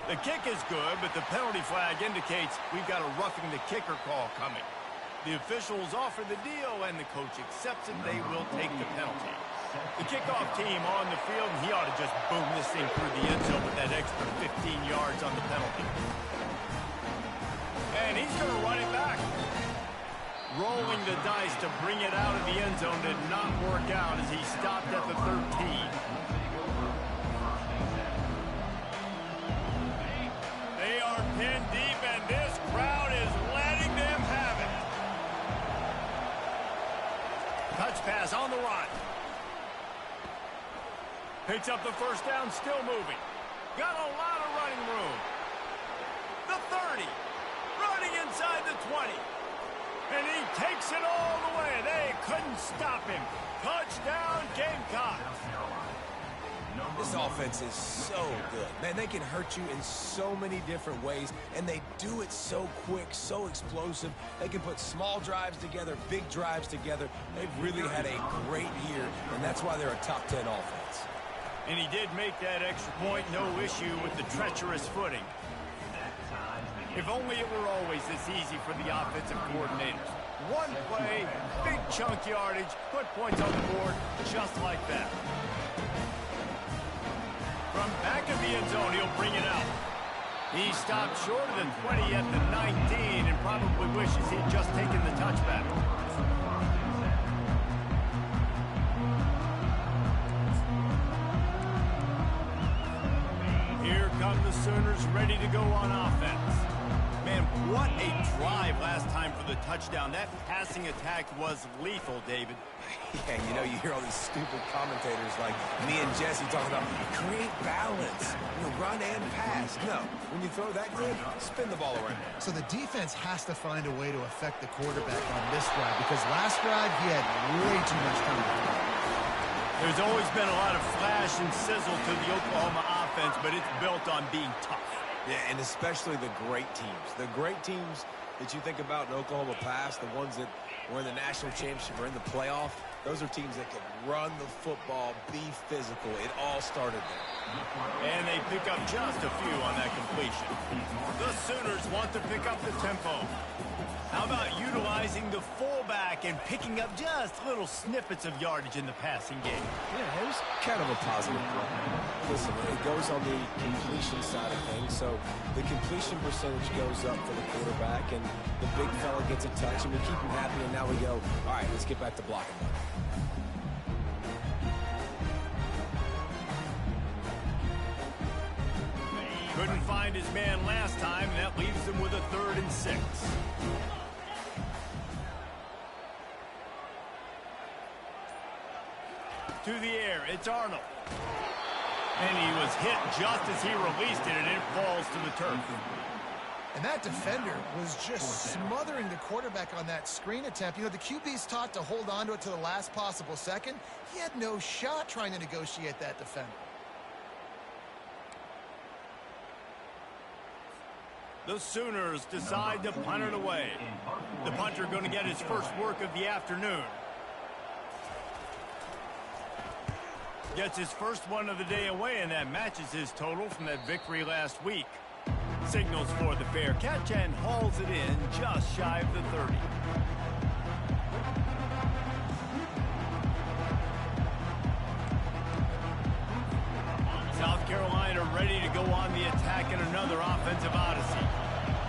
The kick is good, but the penalty flag indicates we've got a roughing the kicker call coming. The officials offer the deal, and the coach accepts it. They will take the penalty. The kickoff team on the field, and he ought to just boom this thing through the end zone with that extra 15 yards on the penalty. And he's going to run it back. Rolling the dice to bring it out of the end zone did not work out as he stopped at the 13. They are pinned deep, and this crowd is letting them have it. Touch pass on the run. Picks up the first down, still moving. Got a lot of running room. The 30. Running inside the 20. And he takes it all the way. They couldn't stop him. Touchdown, Gamecock. This offense is so good. Man, they can hurt you in so many different ways, and they do it so quick, so explosive. They can put small drives together, big drives together. They've really had a great year, and that's why they're a top 10 offense. And he did make that extra point, no issue with the treacherous footing. If only it were always this easy for the offensive coordinators. One play, big chunk yardage, put points on the board, just like that. From back of the end zone, he'll bring it out. He stopped short of the 20 at the 19 and probably wishes he'd just taken the touchback. Here come the Sooners ready to go on offense. Man, what a drive last time for the touchdown. That passing attack was lethal, David. Yeah, you know, you hear all these stupid commentators like me and Jesse talking about create balance, run and pass. No, when you throw that good, spin the ball around. So the defense has to find a way to affect the quarterback on this drive because last drive he had way too much time to throw. There's always been a lot of flash and sizzle to the Oklahoma offense, but it's built on being tough. Yeah, and especially the great teams. The great teams that you think about in Oklahoma past, the ones that were in the national championship or in the playoff, those are teams that can run the football, be physical. It all started there. And they pick up just a few on that completion. The Sooners want to pick up the tempo. How about utilizing the fullback and picking up just little snippets of yardage in the passing game? Yeah, it was kind of a positive play. Listen, it goes on the completion side of things, so the completion percentage goes up for the quarterback, and the big fella gets a touch, and we keep him happy, and now we go, all right, let's get back to blocking. Couldn't find his man last time, and that leaves him with a 3rd and 6. To the air, it's Arnold. And he was hit just as he released it, and it falls to the turf. And that defender was just smothering the quarterback on that screen attempt. You know, the QB's taught to hold on to it to the last possible second. He had no shot trying to negotiate that defender. The Sooners decide to punt it away. The punter going to get his first work of the afternoon. Gets his first one of the day away, and that matches his total from that victory last week. Signals for the fair catch and hauls it in just shy of the 30. South Carolina ready to go on the attack in another offensive odyssey.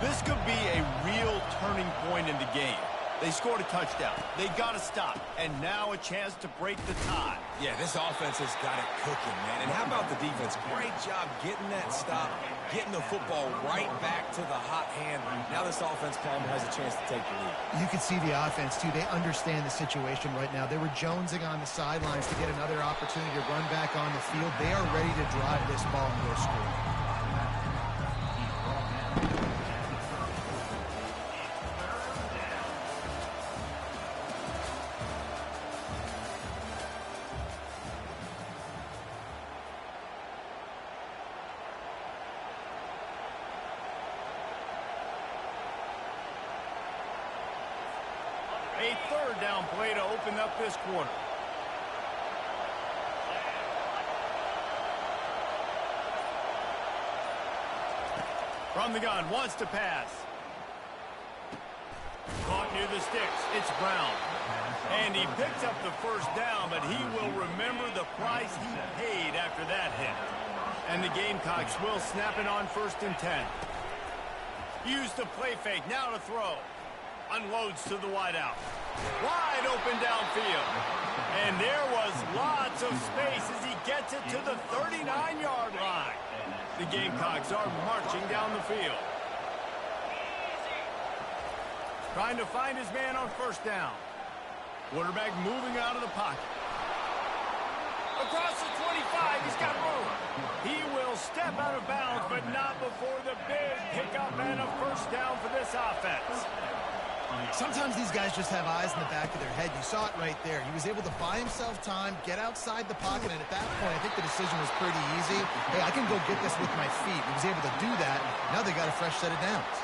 This could be a real turning point in the game. They scored a touchdown. They got to stop. And now a chance to break the tie. Yeah, this offense has got it cooking, man. And how about the defense? Great job getting that stop, getting the football right back to the hot hand. Now this offense, Palmer, has a chance to take the lead. You can see the offense, too. They understand the situation right now. They were jonesing on the sidelines to get another opportunity to run back on the field. They are ready to drive this ball and go score. A 3rd down play to open up this quarter. From the gun, wants to pass. Caught near the sticks. It's Brown. And he picks up the first down, but he will remember the price he paid after that hit. And the Gamecocks will snap it on 1st and 10. Use the play fake, now to throw. Unloads to the wideout. Wide open downfield. And there was lots of space as he gets it to the 39-yard line. The Gamecocks are marching down the field. Trying to find his man on 1st down. Quarterback moving out of the pocket. Across the 25, he's got room. He will step out of bounds, but not before the big pickup and a 1st down for this offense. Sometimes these guys just have eyes in the back of their head. You saw it right there. He was able to buy himself time, get outside the pocket, and at that point, I think the decision was pretty easy. Hey, I can go get this with my feet. He was able to do that. Now they got a fresh set of downs.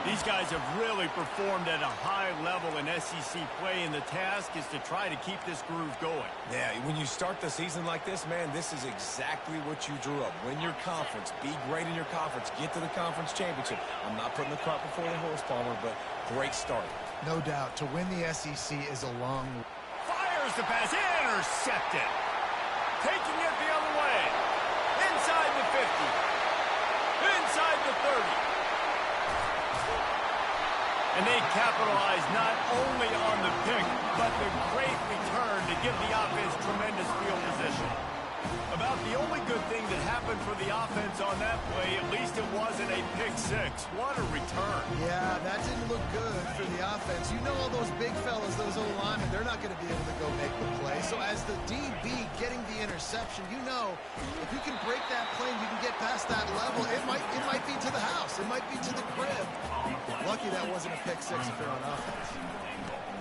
These guys have really performed at a high level in SEC play, and the task is to try to keep this groove going. Yeah, when you start the season like this, man, this is exactly what you drew up. Win your conference. Be great in your conference. Get to the conference championship. I'm not putting the cart before the horse, Palmer, but great start. No doubt. To win the SEC is a long... Fires the pass. Intercepted. Taking it the other way. Inside the 50. Inside the 30. And they capitalize not only on the pick, but the great return to give the offense tremendous field position. About the only good thing that happened for the offense on that play, at least it wasn't a pick six. What a return. Yeah, that didn't look good for the offense. You know all those big fellas, those old linemen, they're not going to be able to go make the play. So as the DB getting the interception, you know, if you can break that play and you can get past that level, it might be to the house. It might be to the crib. Lucky that wasn't a pick six if they're on offense.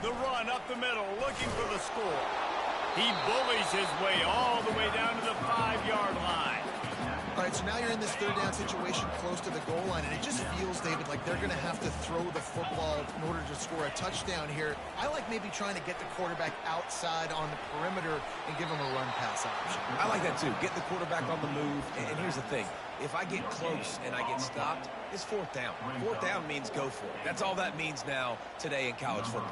The run up the middle, looking for the score. He bullies his way all the way down to the 5-yard line. All right, so now you're in this 3rd down situation close to the goal line, and it just feels, David, like they're going to have to throw the football in order to score a touchdown here. I like maybe trying to get the quarterback outside on the perimeter and give him a run-pass option. I like that, too. Get the quarterback on the move. And here's the thing. If I get close and I get stopped, it's 4th down. 4th down means go for it. That's all that means now today in college football.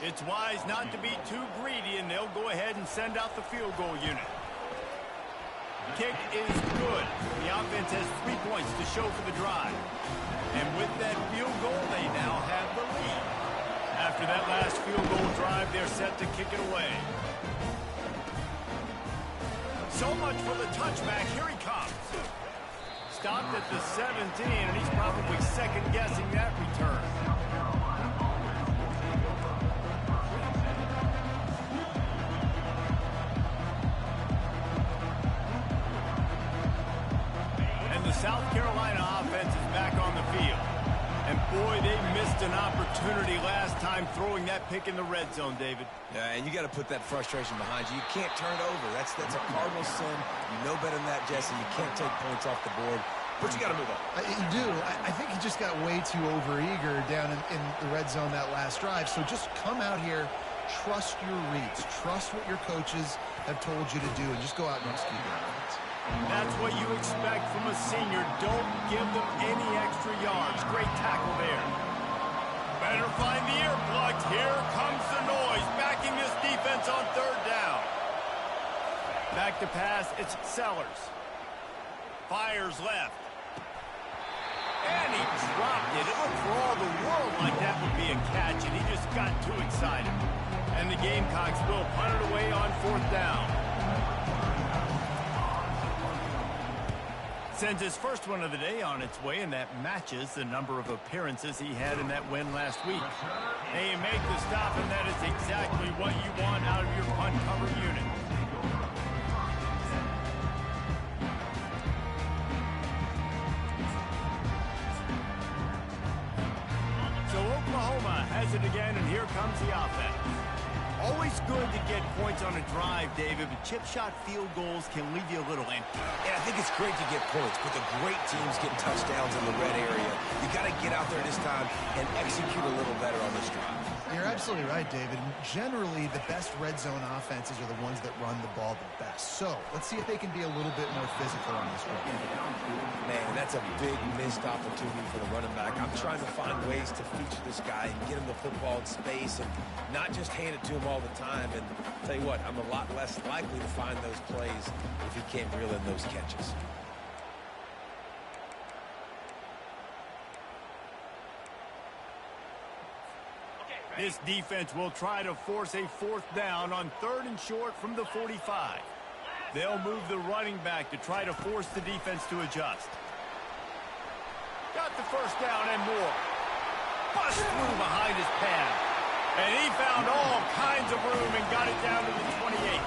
It's wise not to be too greedy, and they'll go ahead and send out the field goal unit. Kick is good. The offense has 3 points to show for the drive. And with that field goal, they now have the lead. After that last field goal drive, they're set to kick it away. So much for the touchback. Here he comes. Stopped at the 17, and he's probably second-guessing that return. And the South Carolina offense is back on the field. And boy, they missed an opportunity last time throwing that pick in the red zone, David. Yeah, and you got to put that frustration behind you. You can't turn it over. That's a cardinal sin. You know better than that, Jesse. You can't take points off the board. But you got to move on. You do. I think he just got way too overeager down in the red zone that last drive. So just come out here, trust your reads, trust what your coaches have told you to do, and just go out and execute your offense. That's what you expect from a senior. Don't give them any extra yards. Great tackle there. Better find the earplugs. Here comes the noise, backing this defense on 3rd down. Back to pass, it's Sellers. Fires left. And he dropped it. It looked for all the world like that would be a catch, and he just got too excited. And the Gamecocks will punt it away on 4th down. Sends his first one of the day on its way, and that matches the number of appearances he had in that win last week. They make the stop, and that is exactly what you want out of your punt cover unit. So Oklahoma has it again, and here comes the offense. Always good to get points on a drive, David, but chip shot field goals can leave you a little empty. Yeah, I think it's great to get points, but the great teams get touchdowns in the red area. You got to get out there this time and execute a little better on this drive. You're absolutely right, David. Generally, the best red zone offenses are the ones that run the ball the best. So let's see if they can be a little bit more physical on this one. Man, that's a big missed opportunity for the running back. I'm trying to find ways to feature this guy and get him the football in space and not just hand it to him all the time. And I'll tell you what, I'm a lot less likely to find those plays if he can't reel in those catches. This defense will try to force a 4th down on 3rd and short from the 45. They'll move the running back to try to force the defense to adjust. Got the 1st down and more. Bust through behind his pad. And he found all kinds of room and got it down to the 28.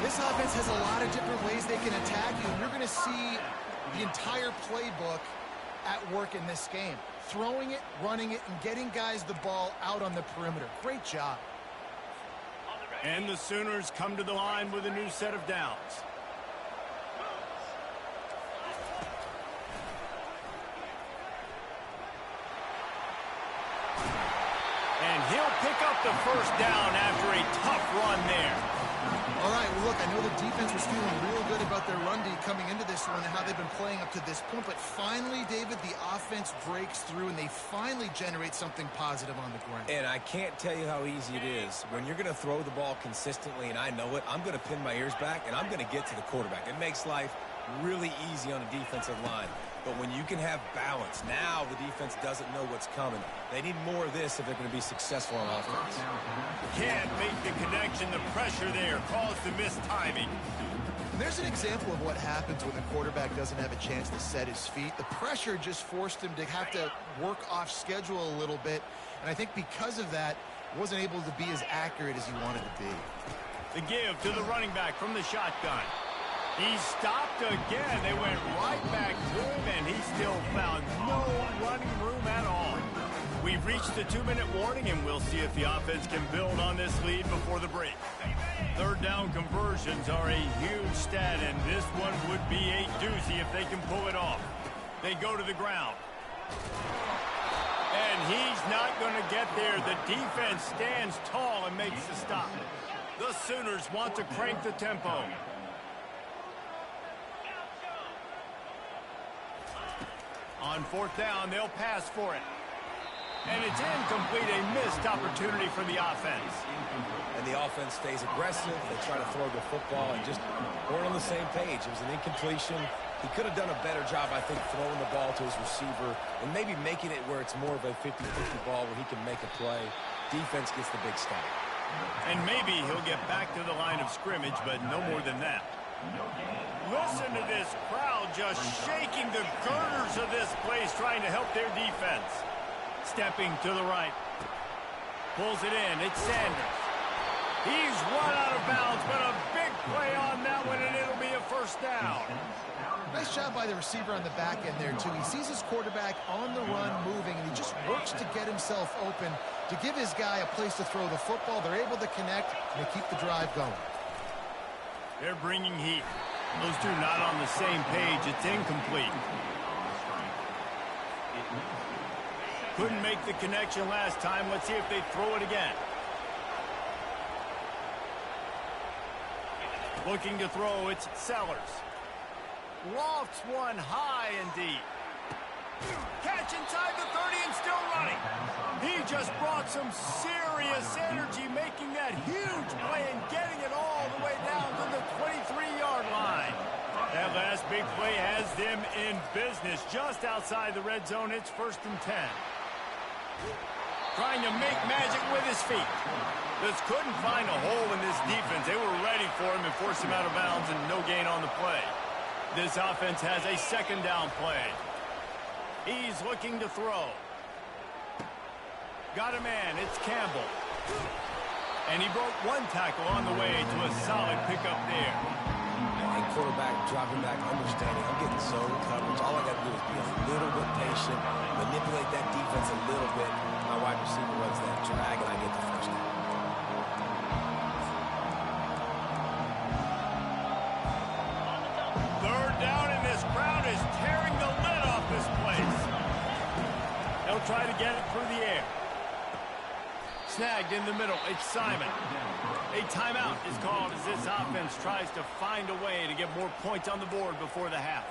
This offense has a lot of different ways they can attack you. You're going to see the entire playbook at work in this game. Throwing it, running it, and getting guys the ball out on the perimeter. Great job. And the Sooners come to the line with a new set of downs. And he'll pick up the 1st down after a tough run there. All right, well, look, I know the defense was feeling real good about their run D coming into this one and how they've been playing up to this point. But finally, David, the offense breaks through and they finally generate something positive on the ground. And I can't tell you how easy it is. When you're going to throw the ball consistently, and I know it, I'm going to pin my ears back, and I'm going to get to the quarterback. It makes life really easy on a defensive line. But when you can have balance, now the defense doesn't know what's coming. They need more of this if they're going to be successful on offense. Can't make the connection. The pressure there caused the missed timing. And there's an example of what happens when the quarterback doesn't have a chance to set his feet. The pressure just forced him to have to work off schedule a little bit. And I think because of that, wasn't able to be as accurate as he wanted to be. The give to the running back from the shotgun. He stopped again. They went right back to him, and he still found no running room at all. We've reached the 2-minute warning, and we'll see if the offense can build on this lead before the break. 3rd down conversions are a huge stat, and this one would be a doozy if they can pull it off. They go to the ground. And he's not going to get there. The defense stands tall and makes the stop. The Sooners want to crank the tempo. On 4th down, they'll pass for it. And it's incomplete, a missed opportunity for the offense. And the offense stays aggressive. They try to throw the football and just weren't on the same page. It was an incompletion. He could have done a better job, I think, throwing the ball to his receiver and maybe making it where it's more of a 50-50 ball where he can make a play. Defense gets the big stop. And maybe he'll get back to the line of scrimmage, but no more than that. Listen to this crowd just shaking the girders of this place, trying to help their defense. Stepping to the right. Pulls it in. It's Sanders. He's run out of bounds, but a big play on that one, and it'll be a 1st down. Nice job by the receiver on the back end there, too. He sees his quarterback on the run moving, and he just works to get himself open to give his guy a place to throw the football. They're able to connect, and they keep the drive going. They're bringing heat. Those two not on the same page. It's incomplete. Couldn't make the connection last time. Let's see if they throw it again. Looking to throw, it's Sellers. Lofts one high and deep. Catch inside the 30 and still running. He just brought some serious energy, making that huge play and getting it all the way down to the 23-yard line. That last big play has them in business just outside the red zone. It's 1st and 10. Trying to make magic with his feet. Just couldn't find a hole in this defense. They were ready for him and forced him out of bounds, and no gain on the play. This offense has a 2nd down play. He's looking to throw. Got a man. It's Campbell. And he broke one tackle on the way to a solid pickup there. And quarterback dropping back, understanding. I'm getting zone coverage. All I got to do is be a little bit patient, manipulate that defense a little bit. My wide receiver runs that drag, and I get the 1st down. down, and this crowd is tearing the lid off this place. They'll try to get it through the air. Snagged in the middle. It's Simon. A timeout is called as this offense tries to find a way to get more points on the board before the half.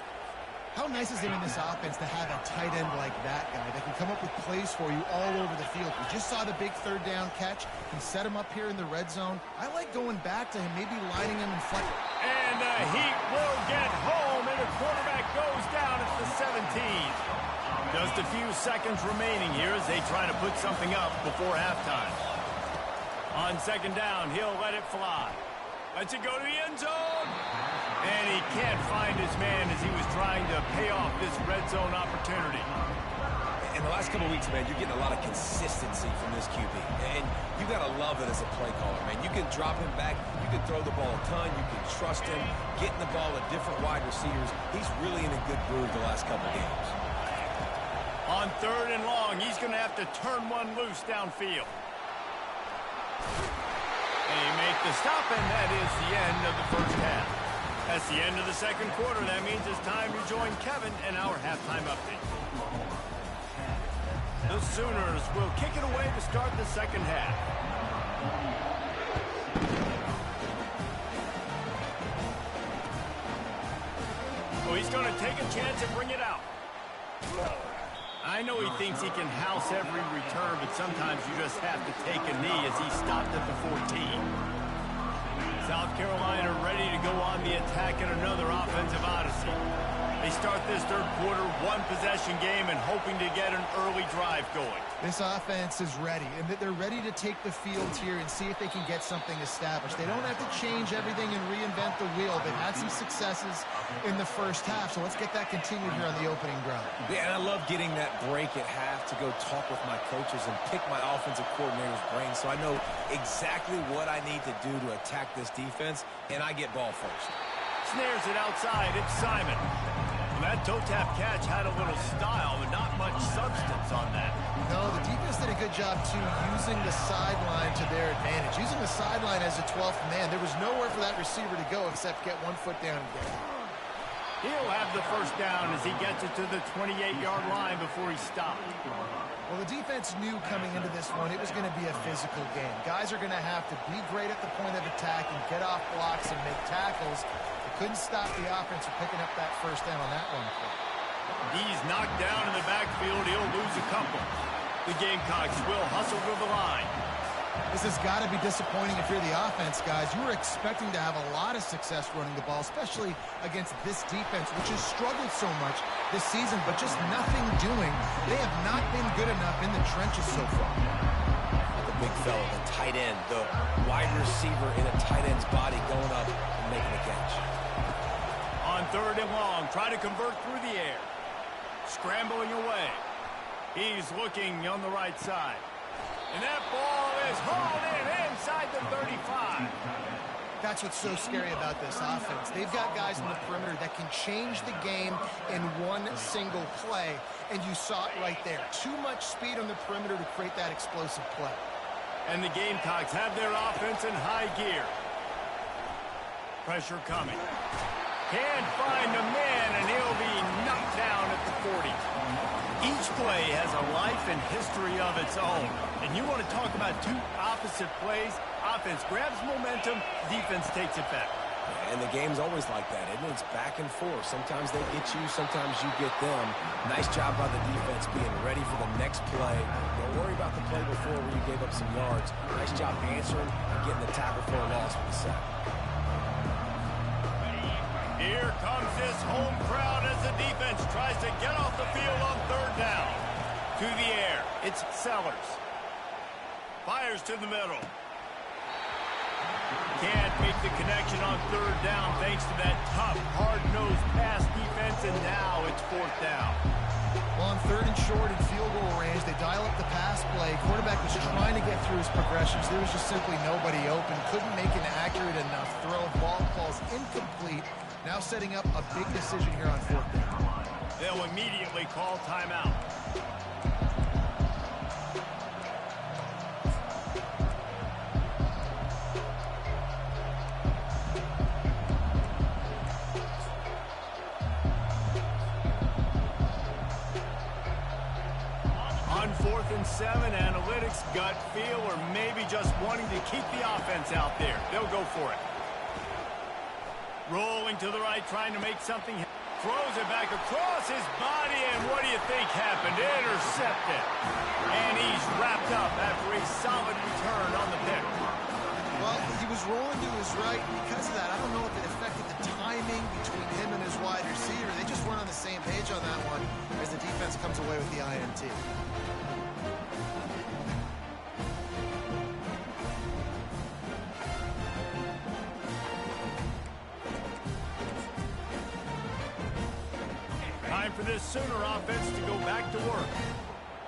How nice is it in this offense to have a tight end like that guy that can come up with plays for you all over the field? We just saw the big third down catch. He set him up here in the red zone. I like going back to him, maybe lining him in front. And the Heat will get home, and the quarterback goes down at the 17. Just a few seconds remaining here as they try to put something up before halftime. On second down, he'll let it fly. Lets it go to the end zone. And he can't find his man as he was trying to pay off this red zone opportunity. In the last couple of weeks, man, you're getting a lot of consistency from this QB. And you got to love it as a play caller, man. You can drop him back. You can throw the ball a ton. You can trust him. Getting the ball to different wide receivers. He's really in a good groove the last couple of games. On third and long, he's going to have to turn one loose downfield. They make the stop, and that is the end of the first half. That's the end of the second quarter. That means it's time to join Kevin in our halftime update. The Sooners will kick it away to start the second half. Oh, he's going to take a chance and bring it out. I know he thinks he can house every return, but sometimes you just have to take a knee as he stopped at the 14. South Carolina ready to go on the attack in another offensive odyssey. They start this third quarter one-possession game and hoping to get an early drive going. This offense is ready, and they're ready to take the field here and see if they can get something established. They don't have to change everything and reinvent the wheel. They've had some successes in the first half, so let's get that continued here on the opening drive. Yeah, and I love getting that break at half to go talk with my coaches and pick my offensive coordinator's brain so I know exactly what I need to do to attack this defense, and I get ball first. Snares it outside. It's Simon. That toe tap catch had a little style, but not much substance on that. No, the defense did a good job, too, using the sideline to their advantage. Using the sideline as a 12th man. There was nowhere for that receiver to go except get 1 foot down and get it. He'll have the first down as he gets it to the 28-yard line before he stopped. Well, the defense knew coming into this one it was going to be a physical game. Guys are going to have to be great at the point of attack and get off blocks and make tackles. Couldn't stop the offense from picking up that first down on that one play. He's knocked down in the backfield. He'll lose a couple. The Gamecocks will hustle to the line. This has got to be disappointing if you're the offense, guys. You were expecting to have a lot of success running the ball, especially against this defense, which has struggled so much this season, but just nothing doing. They have not been good enough in the trenches so far. The big fella, the tight end, the wide receiver in a tight end's body going up and making a catch. On third and long, try to convert through the air. Scrambling away. He's looking on the right side. And that ball is hauled in inside the 35. That's what's so scary about this offense. They've got guys in the perimeter that can change the game in one single play. And you saw it right there. Too much speed on the perimeter to create that explosive play. And the Gamecocks have their offense in high gear. Pressure coming. Can't find a man, and he'll be knocked down at the 40. Each play has a life and history of its own. And you want to talk about two opposite plays? Offense grabs momentum, defense takes it back. And the game's always like that, isn't it? It's back and forth. Sometimes they get you, sometimes you get them. Nice job by the defense being ready for the next play. Don't worry about the play before where you gave up some yards. Nice job answering and getting the tackle for a loss with the sack. Here comes this home crowd as the defense tries to get off the field on third down. To the air, it's Sellers. Fires to the middle. Can't make the connection on third down thanks to that tough, hard-nosed pass defense, and now it's fourth down. Well, on third and short and field goal range, they dial up the pass play. Quarterback was trying to get through his progressions. There was just simply nobody open. Couldn't make an accurate enough throw. Ball falls incomplete. Now setting up a big decision here on fourth down. They'll immediately call timeout. 4th and 7, analytics, gut feel, or maybe just wanting to keep the offense out there. They'll go for it. Rolling to the right, trying to make something. Throws it back across his body, and what do you think happened? Intercepted. And he's wrapped up after a solid return on the pick. Well, he was rolling to his right. Because of that, I don't know if it affected the timing between him and his wide receiver. They just weren't on the same page on that one as the defense comes away with the INT. Time for this Sooner offense to go back to work.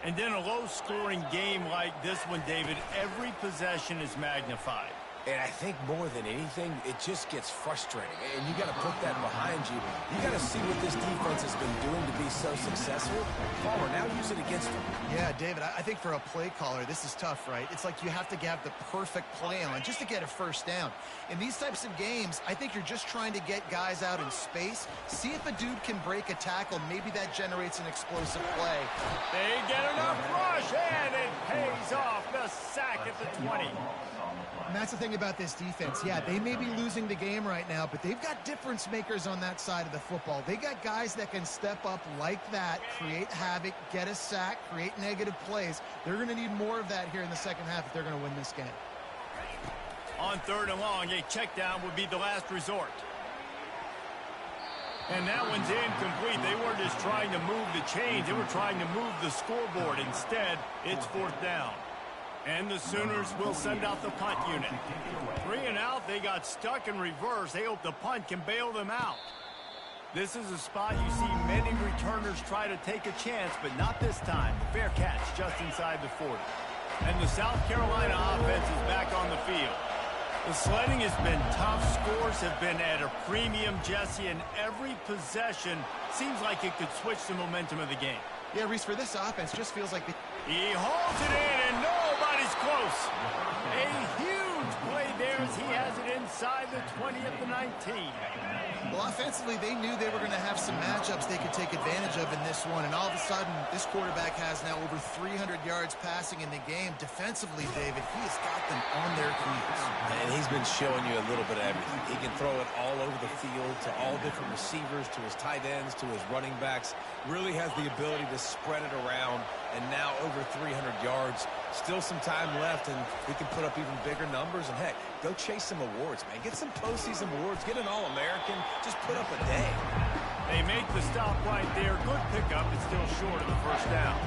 And in a low-scoring game like this one, David, every possession is magnified. And I think more than anything, it just gets frustrating. And you got to put that behind you. You got to see what this defense has been doing to be so successful. Palmer, now use it against them. Yeah, David, I think for a play caller, this is tough, right? It's like you have to have the perfect play on just to get a first down. In these types of games, I think you're just trying to get guys out in space, see if a dude can break a tackle. Maybe that generates an explosive play. They get enough rush, and it pays off. The sack at the 20. And that's the thing about this defense. Yeah, they may be losing the game right now, but they've got difference makers on that side of the football. They got guys that can step up like that, create havoc, get a sack, create negative plays. They're going to need more of that here in the second half if they're going to win this game. On 3rd and long, a check down would be the last resort. And that one's incomplete. They weren't just trying to move the chains. They were trying to move the scoreboard. Instead, it's 4th down. And the Sooners will send out the punt unit. 3 and out, they got stuck in reverse. They hope the punt can bail them out. This is a spot you see many returners try to take a chance, but not this time. The fair catch just inside the 40. And the South Carolina offense is back on the field. The sledding has been tough. Scores have been at a premium, Jesse, and every possession seems like it could switch the momentum of the game. Yeah, Reese, for this offense, just feels like he holds it in, and nobody's close. A huge play there as he has it inside the 20 at the 19. Well, offensively, they knew they were going to have some matchups they could take advantage of in this one, and all of a sudden, this quarterback has now over 300 yards passing in the game. Defensively, David, he has got them on their heels. And he's been showing you a little bit of everything. He can throw it all over the field to all different receivers, to his tight ends, to his running backs. Really has the ability to spread it around, and now over 300 yards. Still some time left, and he can put up even bigger numbers. And, heck, go chase some awards, man. Get some postseason awards. Get an All-American. Just put up a day. They make the stop right there. Good pickup. It's still short of the first down.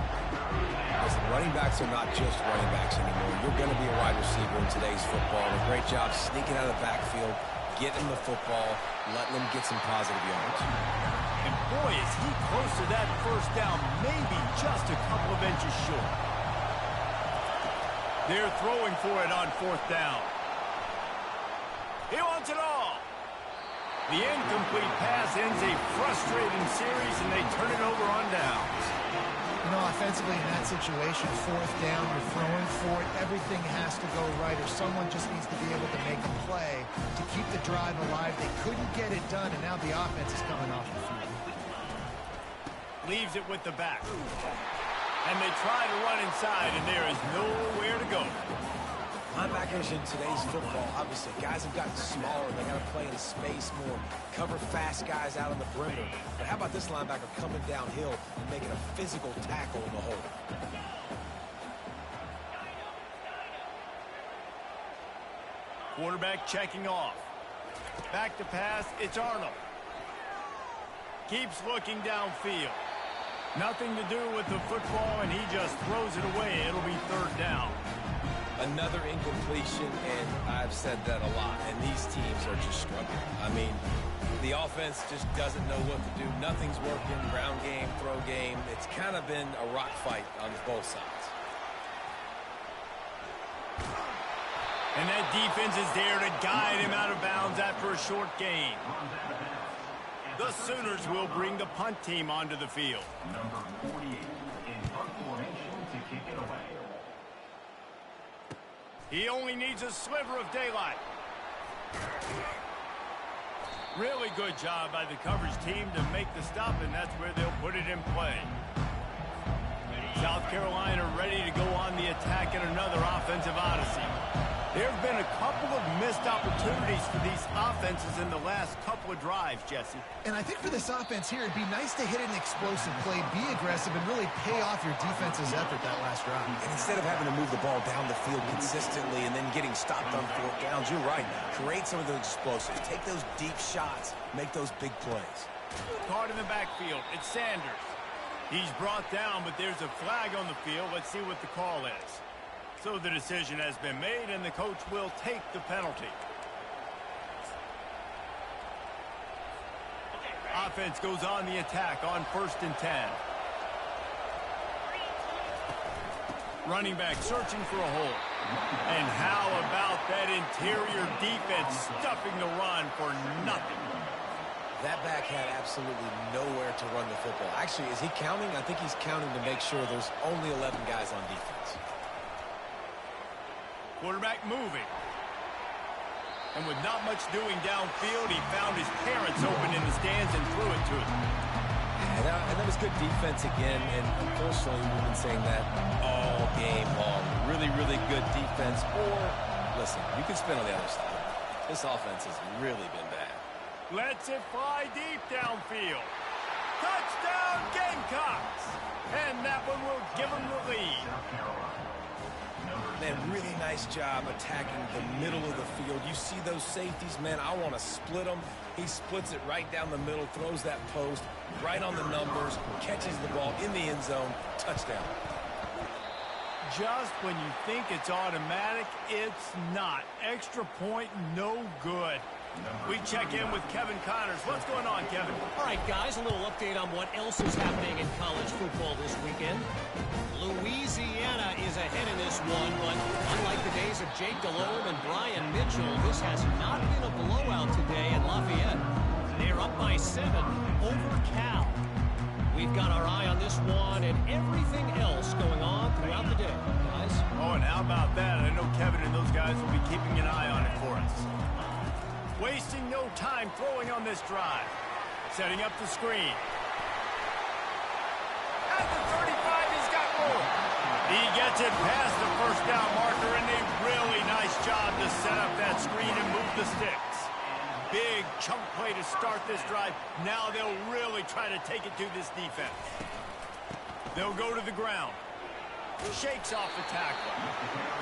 Listen, running backs are not just running backs anymore. You're going to be a wide receiver in today's football. A great job sneaking out of the backfield, getting the football, letting them get some positive yards. And boy, is he close to that first down, maybe just a couple of inches short. They're throwing for it on 4th down. He wants it all. The incomplete pass ends a frustrating series, and they turn it over on downs. You know, offensively in that situation, 4th down, you're throwing for it. Everything has to go right, or someone just needs to be able to make a play to keep the drive alive. They couldn't get it done, and now the offense is coming off the field. Leaves it with the back. And they try to run inside, and there is nowhere to go. Linebackers in today's football, obviously, guys have gotten smaller. They got to play in space more, cover fast guys out on the perimeter. But how about this linebacker coming downhill and making a physical tackle in the hole? Quarterback checking off. Back to pass, it's Arnold. Keeps looking downfield. Nothing to do with the football, and he just throws it away. It'll be 3rd down. Another incompletion, and I've said that a lot, and these teams are just struggling. I mean, the offense just doesn't know what to do. Nothing's working, ground game, throw game. It's kind of been a rock fight on both sides. And that defense is there to guide him out of bounds after a short gain. The Sooners will bring the punt team onto the field. Number 48 in punt formation to kick it away. He only needs a sliver of daylight. Really good job by the coverage team to make the stop, and that's where they'll put it in play. South Carolina ready to go on the attack in another offensive odyssey. There have been a couple of missed opportunities for these offenses in the last couple of drives, Jesse. And I think for this offense here, it'd be nice to hit an explosive play, be aggressive, and really pay off your defense's effort that last drive. And instead of having to move the ball down the field consistently and then getting stopped on fourth downs, you're right. Create some of those explosives. Take those deep shots. Make those big plays. Caught in the backfield. It's Sanders. He's brought down, but there's a flag on the field. Let's see what the call is. So the decision has been made, and the coach will take the penalty. Offense goes on the attack on 1st and 10. Running back searching for a hole. And how about that interior defense stuffing the run for nothing? That back had absolutely nowhere to run the football. Actually, is he counting? I think he's counting to make sure there's only 11 guys on defense. Quarterback moving. And with not much doing downfield, he found his parents open in the stands and threw it to them. And that was good defense again, and unfortunately, we've been saying that all game long. Really, really good defense. Or, listen, you can spin on the other side. This offense has really been bad. Lets it fly deep downfield. Touchdown, Gamecocks! And that one will give them the lead. Man, really nice job attacking the middle of the field. You see those safeties, man, I want to split them. He splits it right down the middle, throws that post, right on the numbers, catches the ball in the end zone, touchdown. Just when you think it's automatic, it's not. Extra point, no good. We check in with Kevin Connors. What's going on, Kevin? All right, guys, a little update on what else is happening in college football this weekend. Louisiana is ahead in this one, but unlike the days of Jake Delhomme and Brian Mitchell, this has not been a blowout today at Lafayette. They're up by 7 over Cal. We've got our eye on this one and everything else going on throughout the day, guys. Oh, and how about that? I know Kevin and those guys will be keeping an eye on it for us. Wasting no time throwing on this drive. Setting up the screen. At the 35, he's got room. He gets it past the first down marker, and a really nice job to set up that screen and move the sticks. Big chunk play to start this drive. Now they'll really try to take it to this defense. They'll go to the ground. Shakes off the tackle.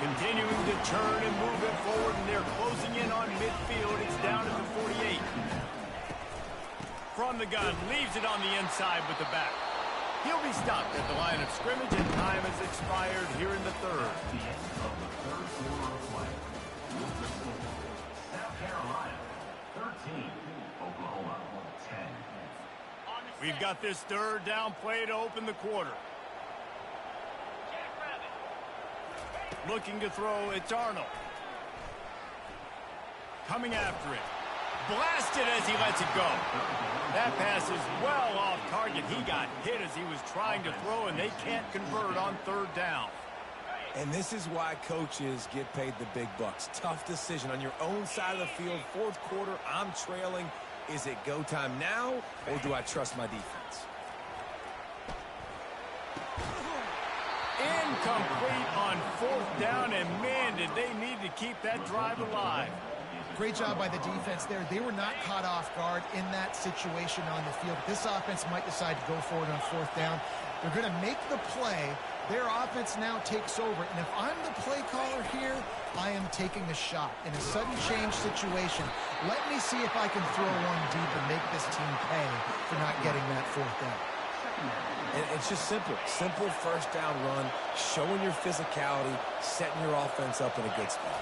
Continuing to turn and move it forward, and they're closing in on midfield. It's down at the 48. From the gun, leaves it on the inside with the back. He'll be stopped at the line of scrimmage, and time has expired here in the third. The end of the third quarter of play. With the score, South Carolina 13, Oklahoma 10. We've got this third down play to open the quarter. Looking to throw, it's Arnold. Coming after it. Blasted as he lets it go. That pass is well off target. He got hit as he was trying to throw, and they can't convert on third down. And this is why coaches get paid the big bucks. Tough decision on your own side of the field. Fourth quarter, I'm trailing. Is it go time now, or do I trust my defense? Incomplete on fourth down, and man, did they need to keep that drive alive. Great job by the defense there. They were not caught off guard in that situation on the field. This offense might decide to go forward on fourth down. They're going to make the play. Their offense now takes over. And if I'm the play caller here, I am taking a shot. In a sudden change situation, let me see if I can throw one deep and make this team pay for not getting that fourth down. And it's just simple. Simple first down run, showing your physicality, setting your offense up in a good spot.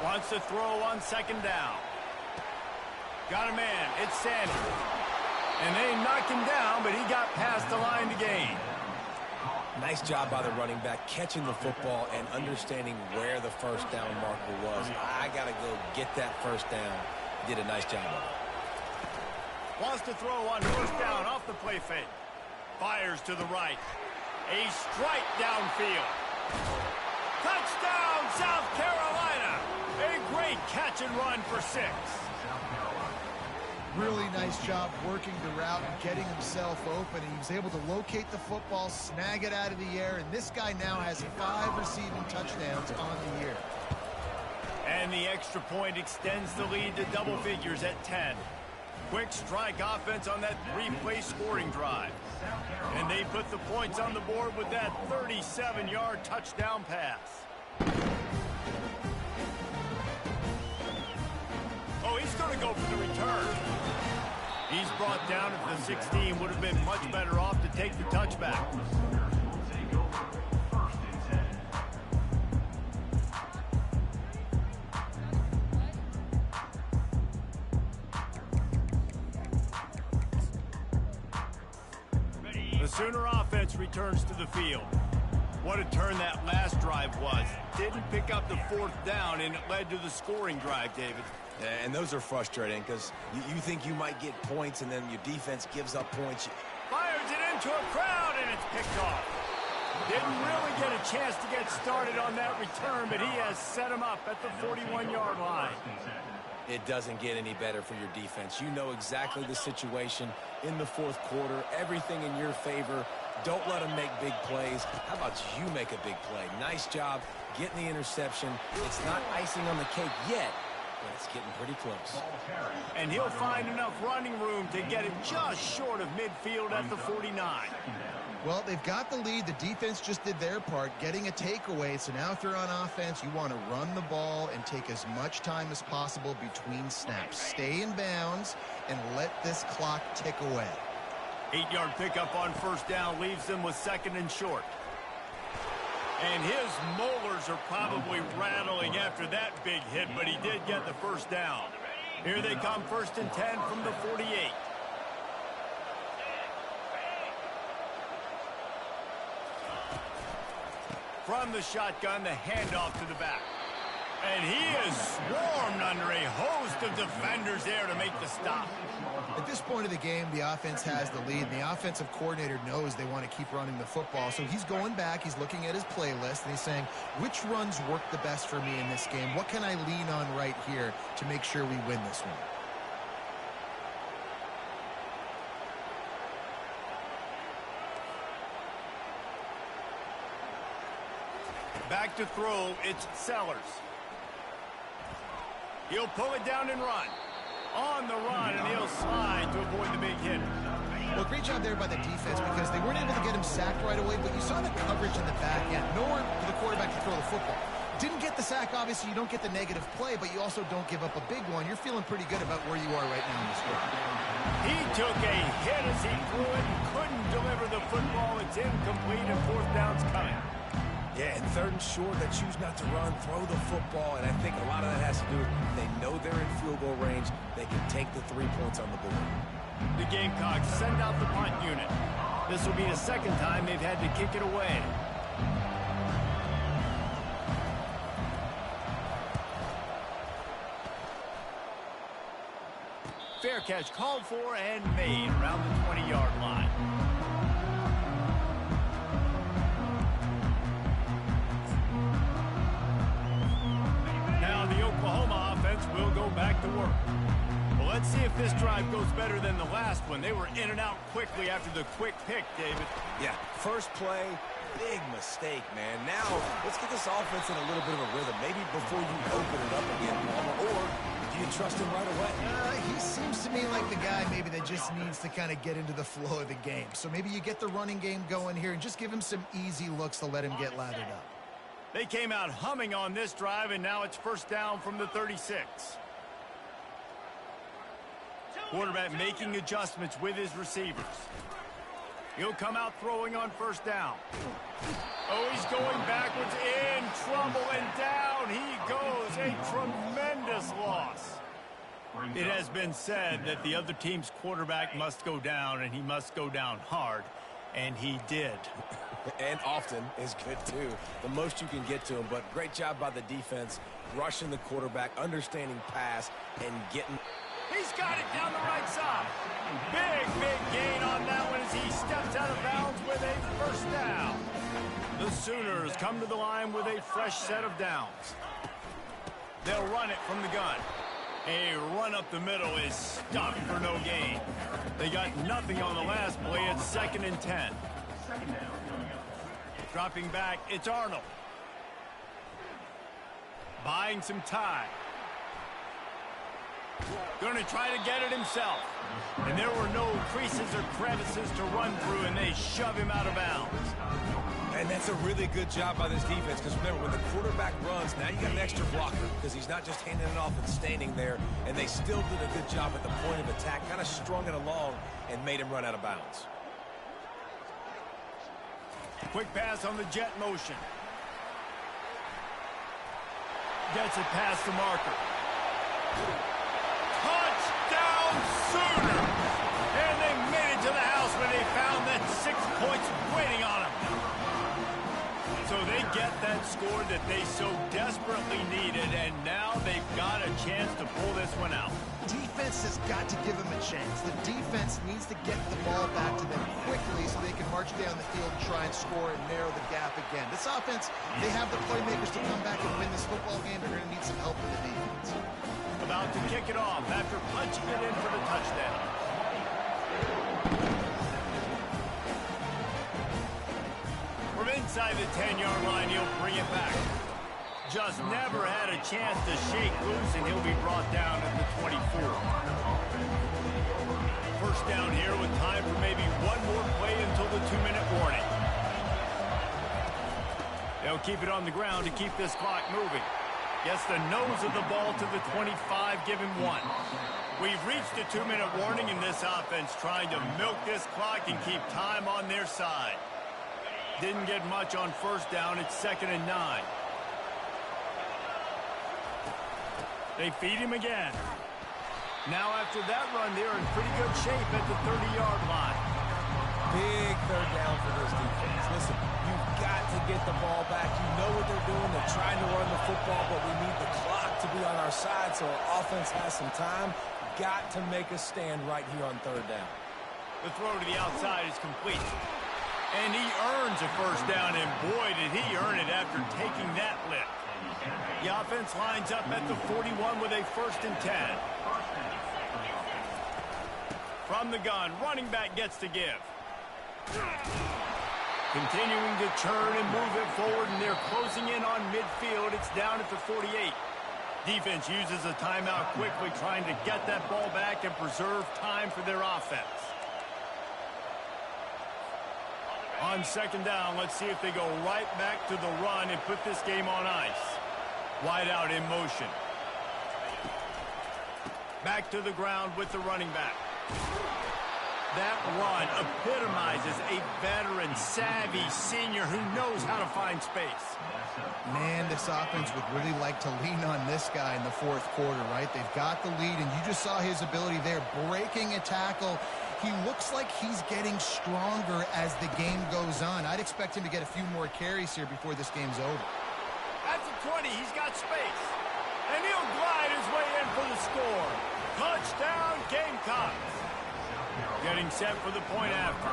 Wants to throw on second down. Got a man. It's Sanders. And they knocked him down, but he got past the line to gain. Nice job by the running back, catching the football and understanding where the first down marker was. I got to go get that first down. Did a nice job of it. Wants to throw on first down off the play fake. Fires to the right. A strike downfield. Touchdown, South Carolina. A great catch and run for 6. Really nice job working the route and getting himself open. He was able to locate the football, snag it out of the air, and this guy now has 5 receiving touchdowns on the year. And the extra point extends the lead to double figures at 10. Quick strike offense on that 3-play scoring drive. And they put the points on the board with that 37-yard touchdown pass. Oh, he's going to go for the return. He's brought down at the 16. Would have been much better off to take the touchback. The Sooner offense returns to the field. What a turn that last drive was. Didn't pick up the 4th down, and it led to the scoring drive, David. Yeah, and those are frustrating because you think you might get points, and then your defense gives up points. Fires it into a crowd, and it's picked off. Didn't really get a chance to get started on that return, but he has set him up at the 41-yard line. It doesn't get any better for your defense. You know exactly the situation in the 4th quarter. Everything in your favor. Don't let them make big plays. How about you make a big play? Nice job getting the interception. It's not icing on the cake yet, but it's getting pretty close. And he'll find enough running room to get it just short of midfield at the 49. Well, they've got the lead. The defense just did their part, getting a takeaway. So now if you're on offense, you want to run the ball and take as much time as possible between snaps. Stay in bounds and let this clock tick away. 8-yard pickup on 1st down leaves them with 2nd and short. And his molars are probably rattling after that big hit, but he did get the 1st down. Here they come, 1st and 10 from the 48. From the shotgun, the handoff to the back. And he is swarmed under a host of defenders there to make the stop. At this point of the game, the offense has the lead, and the offensive coordinator knows they want to keep running the football. So he's going back, he's looking at his playlist, and he's saying, which runs work the best for me in this game? What can I lean on right here to make sure we win this one? Back to throw, it's Sellers. He'll pull it down and run. On the run, and he'll slide to avoid the big hit. Well, great job there by the defense because they weren't able to get him sacked right away, but you saw the coverage in the back end. Nowhere for the quarterback to throw the football. Didn't get the sack, obviously. You don't get the negative play, but you also don't give up a big one. You're feeling pretty good about where you are right now in this game. He took a hit as he threw it and couldn't deliver the football. It's incomplete, and 4th down's coming. Yeah, and 3rd and short, they choose not to run, throw the football, and I think a lot of that has to do with they know they're in field goal range. They can take the 3 points on the board. The Gamecocks send out the punt unit. This will be the 2nd time they've had to kick it away. Fair catch called for and made around the 20-yard line. The Oklahoma offense will go back to work. Well, let's see if this drive goes better than the last one. They were in and out quickly after the quick pick, David. Yeah, first play, big mistake, man. Now, let's get this offense in a little bit of a rhythm. Maybe before you open it up again, Palmer, or do you trust him right away? He seems to me like the guy maybe that just needs to kind of get into the flow of the game. So maybe you get the running game going here and just give him some easy looks to let him get lathered up. They came out humming on this drive, and now it's 1st down from the 36. Quarterback making adjustments with his receivers. He'll come out throwing on 1st down. Oh, he's going backwards, in trouble, and down he goes. A tremendous loss. It has been said that the other team's quarterback must go down, and he must go down hard, and he did. And often is good, too. The most you can get to him, but great job by the defense, rushing the quarterback, understanding pass, and getting... He's got it down the right side. Big gain on that one as he steps out of bounds with a 1st down. The Sooners come to the line with a fresh set of downs. They'll run it from the gun. A run up the middle is stopped for no gain. They got nothing on the last play. It's 2nd and 10. Dropping back, it's Arnold. Buying some time. Going to try to get it himself. And there were no creases or crevices to run through, and they shove him out of bounds. And that's a really good job by this defense, because remember, when the quarterback runs, now you got an extra blocker, because he's not just handing it off and standing there, and they still did a good job at the point of attack, kind of strung it along and made him run out of bounds. Quick pass on the jet motion. Gets it past the marker. Touchdown Sooner! And they made it to the house when they found that 6 points waiting on them. So they get that score that they so desperately needed, and now they've got a chance to pull this one out. Defense has got to give them a chance. The defense needs to get the ball back to them quickly so they can march down the field and try and score and narrow the gap again. This offense, they have the playmakers to come back and win this football game. They're going to need some help from the defense. About to kick it off after punching it in for the touchdown. From inside the 10-yard line, he'll bring it back. Just never had a chance to shake loose, and he'll be brought down at the 24. First down here with time for maybe one more play until the 2-minute warning. They'll keep it on the ground to keep this clock moving. Gets the nose of the ball to the 25, give him 1. We've reached the 2-minute warning, and this offense trying to milk this clock and keep time on their side. Didn't get much on first down. It's 2nd and 9. They feed him again. Now after that run, they're in pretty good shape at the 30-yard line. Big third down for this defense. Listen, you've got to get the ball back. You know what they're doing. They're trying to run the football, but we need the clock to be on our side so our offense has some time. Got to make a stand right here on third down. The throw to the outside is complete. And he earns a first down, and boy, did he earn it after taking that lift. The offense lines up at the 41 with a 1st and 10. From the gun, running back gets to give. Continuing to churn and move it forward, and they're closing in on midfield. It's down at the 48. Defense uses a timeout quickly, trying to get that ball back and preserve time for their offense. On 2nd down, let's see if they go right back to the run and put this game on ice. Wide out in motion. Back to the ground with the running back. That run epitomizes a veteran, savvy senior who knows how to find space. Man, this offense would really like to lean on this guy in the 4th quarter, right? They've got the lead, and you just saw his ability there, breaking a tackle. He looks like he's getting stronger as the game goes on. I'd expect him to get a few more carries here before this game's over. At the 20, he's got space. And he'll glide his way in for the score. Touchdown, Gamecocks. Getting set for the point after.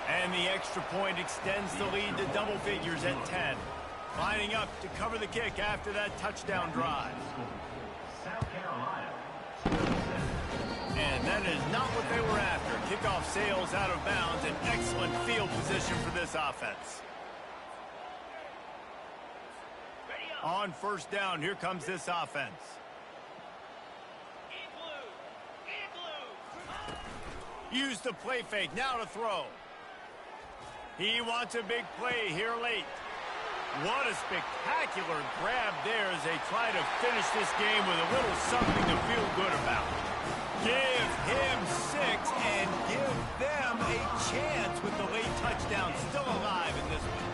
And the extra point extends the lead to double figures at 10. Lining up to cover the kick after that touchdown drive. And that is not what they were after. Kickoff sails out of bounds. An excellent field position for this offense. On first down, here comes this offense. Use the play fake, now to throw. He wants a big play here late. What a spectacular grab there as they try to finish this game with a little something to feel good about. Give him 6 and give them a chance with the late touchdown still alive in this one.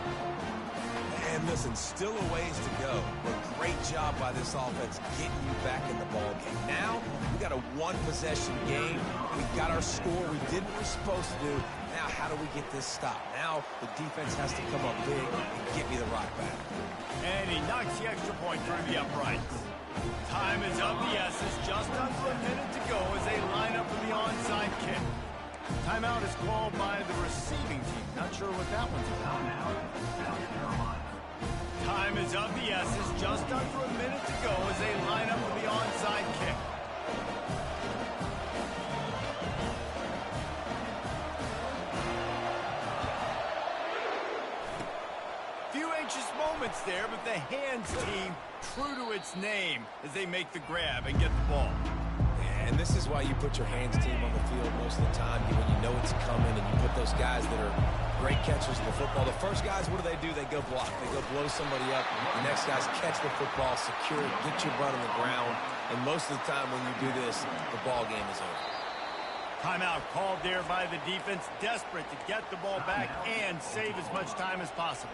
And listen, still a ways to go, but great job by this offense getting you back in the ball game. Now, we got a one-possession game. We got our score. We did what we're supposed to do. Now, how do we get this stopped? Now, the defense has to come up big and get me the rock back. And he knocks the extra point through the uprights. Time is of the essence. Just under a minute to go as they line up for the onside kick. Timeout is called by the receiving team. Not sure what that one's about. Time is of the essence. Just under a minute to go as they line up for the onside kick. Few anxious moments there, but the hands team true to its name as they make the grab and get the ball. And this is why you put your hands team on the field most of the time when you know it's coming, and you put those guys that are great catchers of the football. The first guys, what do? They go block. They go blow somebody up. The next guys catch the football, secure it, get your butt on the ground. And most of the time when you do this, the ball game is over. Timeout called there by the defense, desperate to get the ball back and save as much time as possible.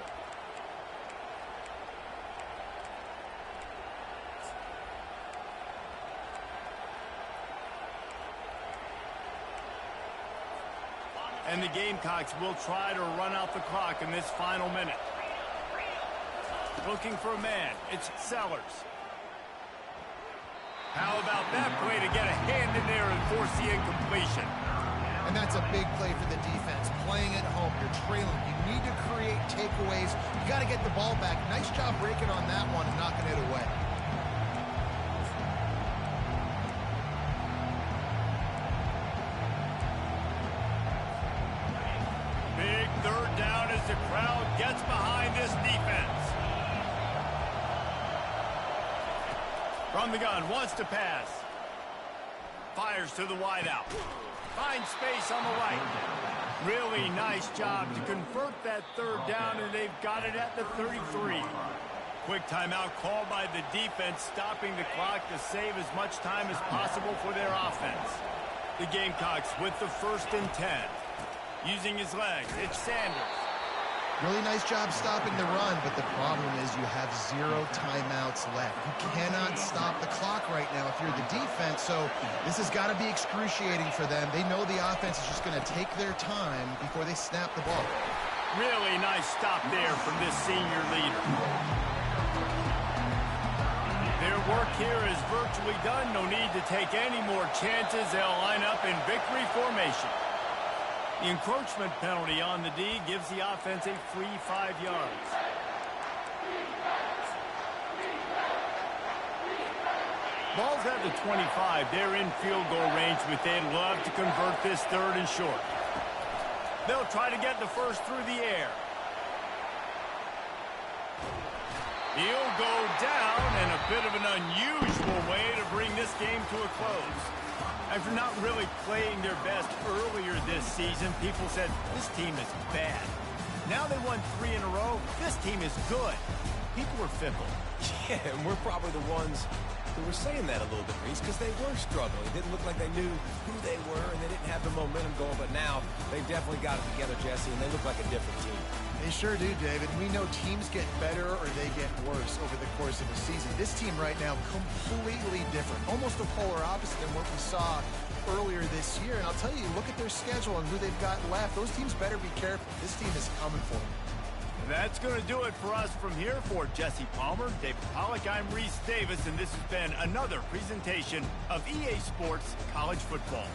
And the Gamecocks will try to run out the clock in this final minute. Looking for a man. It's Sellers. How about that play to get a hand in there and force the incompletion? And that's a big play for the defense. Playing at home, you're trailing. You need to create takeaways. You got to get the ball back. Nice job breaking on that one and knocking it away. Third down as the crowd gets behind this defense. From the gun, wants to pass. Fires to the wideout. Finds space on the right. Really nice job to convert that third down, and they've got it at the 33. Quick timeout called by the defense, stopping the clock to save as much time as possible for their offense. The Gamecocks with the 1st and 10. Using his legs, it's Sanders. Really nice job stopping the run, but the problem is you have 0 timeouts left. You cannot stop the clock right now if you're the defense, so this has got to be excruciating for them. They know the offense is just going to take their time before they snap the ball. Really nice stop there from this senior leader. Their work here is virtually done. No need to take any more chances. They'll line up in victory formation. The encroachment penalty on the D gives the offense a free 5 yards. Ball's at the 25. They're in field goal range, but they'd love to convert this 3rd and short. They'll try to get the first through the air. He'll go down, and a bit of an unusual way to bring this game to a close. After not really playing their best earlier this season, people said, this team is bad. Now they won 3 in a row. This team is good. People were fickle. Yeah, and we're probably the ones who were saying that a little bit, Reese, because they were struggling. It didn't look like they knew who they were, and they didn't have the momentum going. But now they've definitely got it together, Jesse, and they look like a different team. They sure do, David. We know teams get better or they get worse over the course of a season. This team right now, completely different. Almost a polar opposite than what we saw earlier this year. And I'll tell you, look at their schedule and who they've got left. Those teams better be careful. This team is coming for them. That's going to do it for us from here. For Jesse Palmer, David Pollack, I'm Reese Davis, and this has been another presentation of EA Sports College Football.